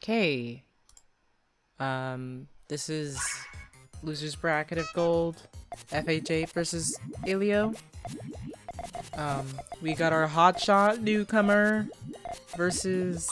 Okay. This is Loser's Bracket of Gold, FH8 versus Hélio. We got our hotshot newcomer versus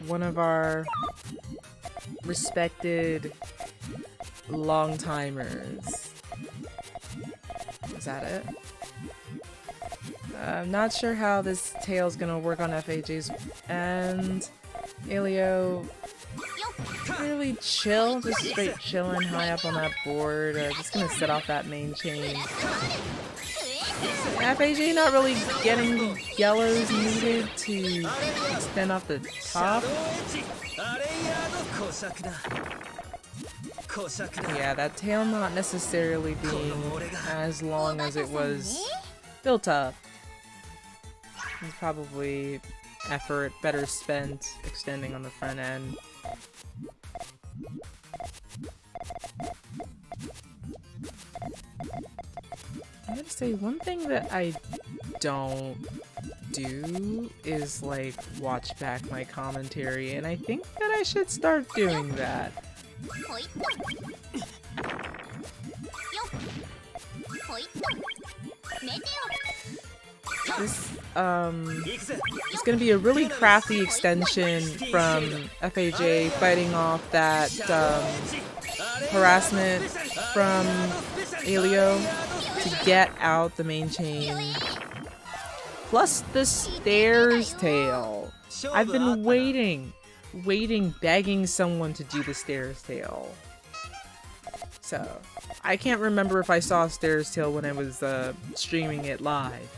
one of our respected long-timers. Is that it? I'm not sure how this tail's gonna work on FH8's end. Hélio, really chill, just straight chilling high up on that board. Just gonna set off that main chain. FH8 not really getting the yellows needed to extend off the top. Yeah, that tail not necessarily being as long as it was built up. It's probably effort better spent extending on the front end. I'm gonna say one thing that I don't do is like watch back my commentary, and I think that I should start doing that. This it's gonna be a really crafty extension from FHA fighting off that harassment from Hélio to get out the main chain. Plus the stairs tail. I've been waiting, begging someone to do the stairs tail. So I can't remember if I saw stairs tail when I was streaming it live.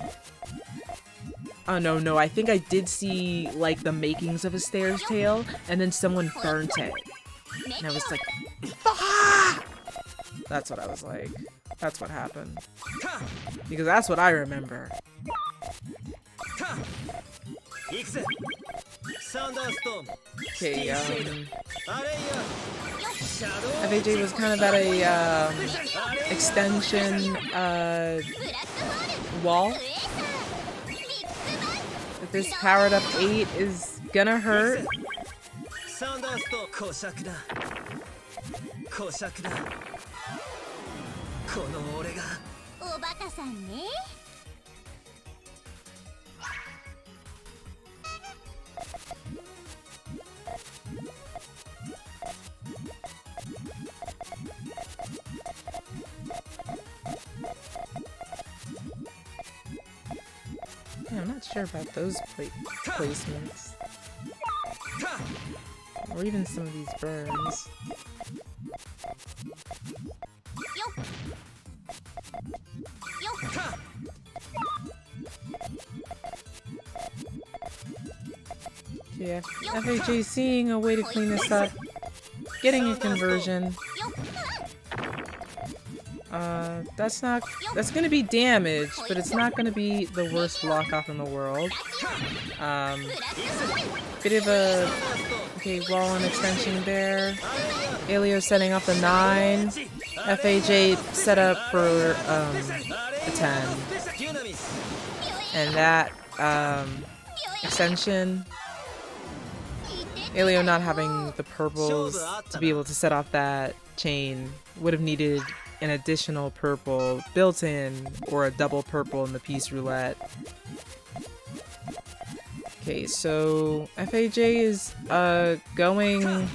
Oh no, I think I did see like the makings of a stairs tail, and then someone burnt it. And I was like, ah! That's what I was like. That's what happened. Because that's what I remember. Okay, FHA was kind of at a extension wall. But this powered up 8 is gonna hurt. Yeah, I'm not sure about those placements. Or even some of these burns. Yeah, FHA seeing a way to clean this up. Getting a conversion. That's gonna be damage, but it's not gonna be the worst block off in the world. Bit of a wall and extension there. Hélio setting up the 9. FH8 set up for a 10. And that extension, Hélio not having the purples to be able to set off that chain would have needed an additional purple built in, or a double purple in the piece roulette. Okay, so FHA is going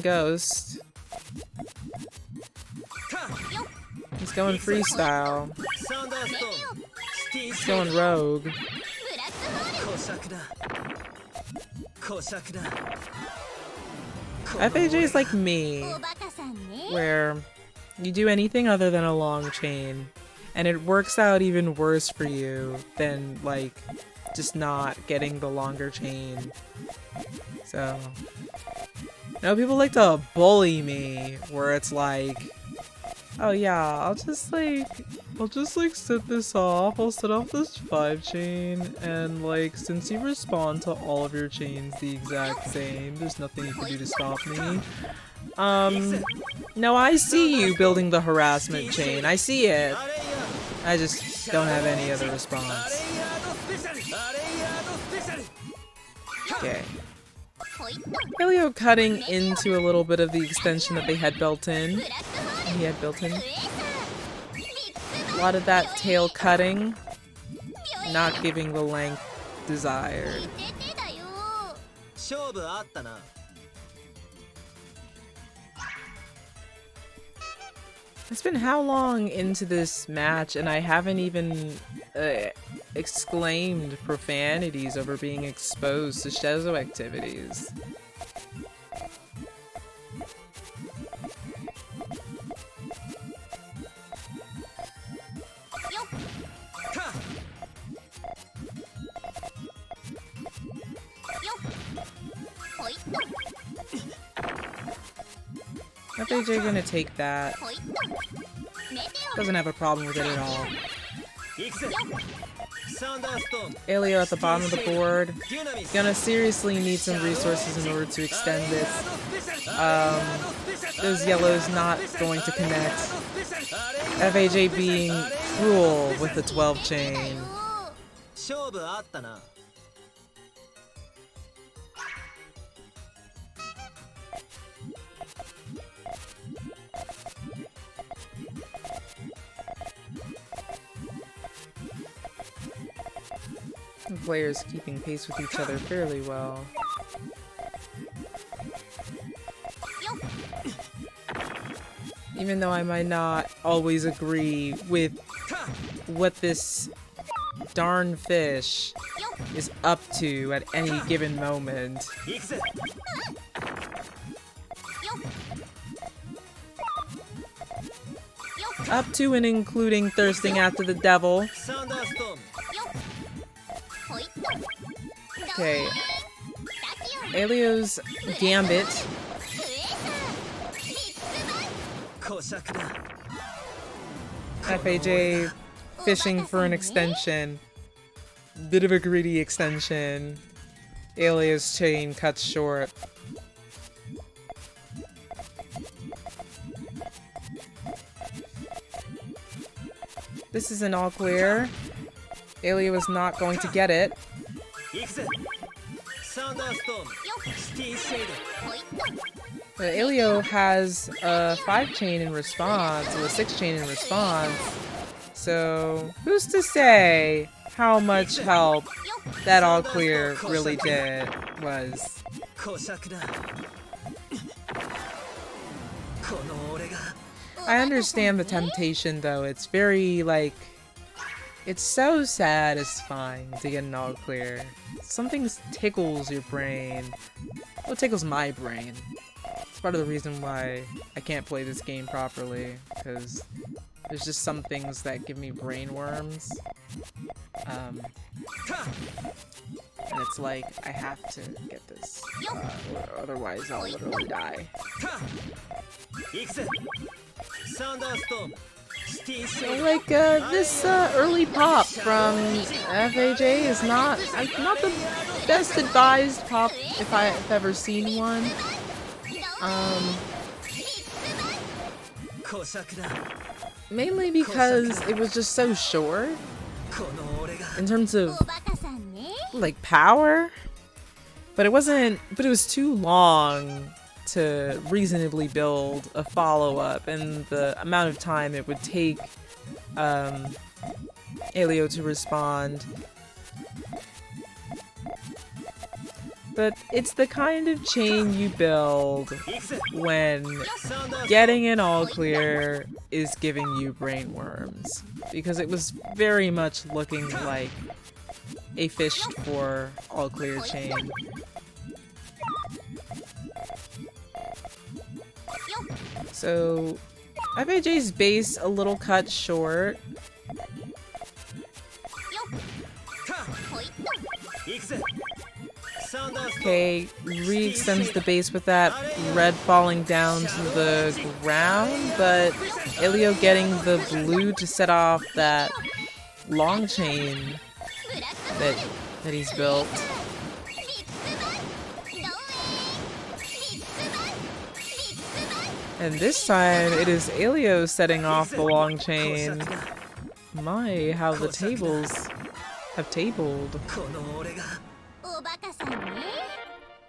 ghost. He's going freestyle. He's going rogue. FHA is like me, where you do anything other than a long chain, and it works out even worse for you than like just not getting the longer chain. So, people like to bully me, where it's like, oh yeah, I'll just set this off, I'll set off this 5 chain, and like, since you respond to all of your chains the exact same, there's nothing you can do to stop me. No, I see you building the harassment chain, I see it. I just don't have any other response. Okay. Hélio cutting into a little bit of the extension that they had built in. He had built in. A lot of that tail cutting, not giving the length desired. It's been how long into this match and I haven't even exclaimed profanities over being exposed to Schezo activities. FAJ gonna take that. Doesn't have a problem with it at all. Hélio at the bottom of the board. Gonna seriously need some resources in order to extend this. Those yellows not going to connect. FAJ being cruel with the 12 chain. The players keeping pace with each other fairly well. Even though I might not always agree with what this darn fish is up to at any given moment. Up to and including thirsting after the devil. Okay. Hélio's gambit. FAJ fishing for an extension. Bit of a greedy extension. Hélio's chain cuts short. This is an all clear. Hélio is not going to get it. But Hélio has a 5 chain in response, or a 6 chain in response. So who's to say how much help that all clear really was? I understand the temptation though. It's very like, it's so satisfying to get an all clear. Something tickles your brain. Well, it tickles my brain. It's part of the reason why I can't play this game properly, because there's just some things that give me brain worms. And it's like, I have to get this, or otherwise I'll literally die. Like, this early pop from FAJ is not the best advised pop if I've ever seen one. Mainly because it was just so short in terms of like power, but it was too long to reasonably build a follow-up, and the amount of time it would take Hélio to respond. But it's the kind of chain you build when getting an all clear is giving you brain worms, because it was very much looking like a fished for all clear chain. So FAJ's base a little cut short. Okay, re-extends the base with that red falling down to the ground, but Hélio getting the blue to set off that long chain that he's built. And this time it is Hélio setting off the long chain, My, how the tables have tabled.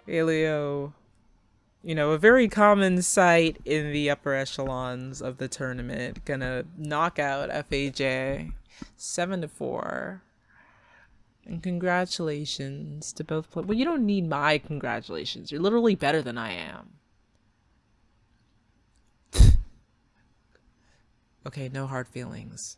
Hélio. You know, a very common sight in the upper echelons of the tournament. Gonna knock out FAJ 7-4. And congratulations to both players. Well, you don't need my congratulations. You're literally better than I am. Okay, no hard feelings.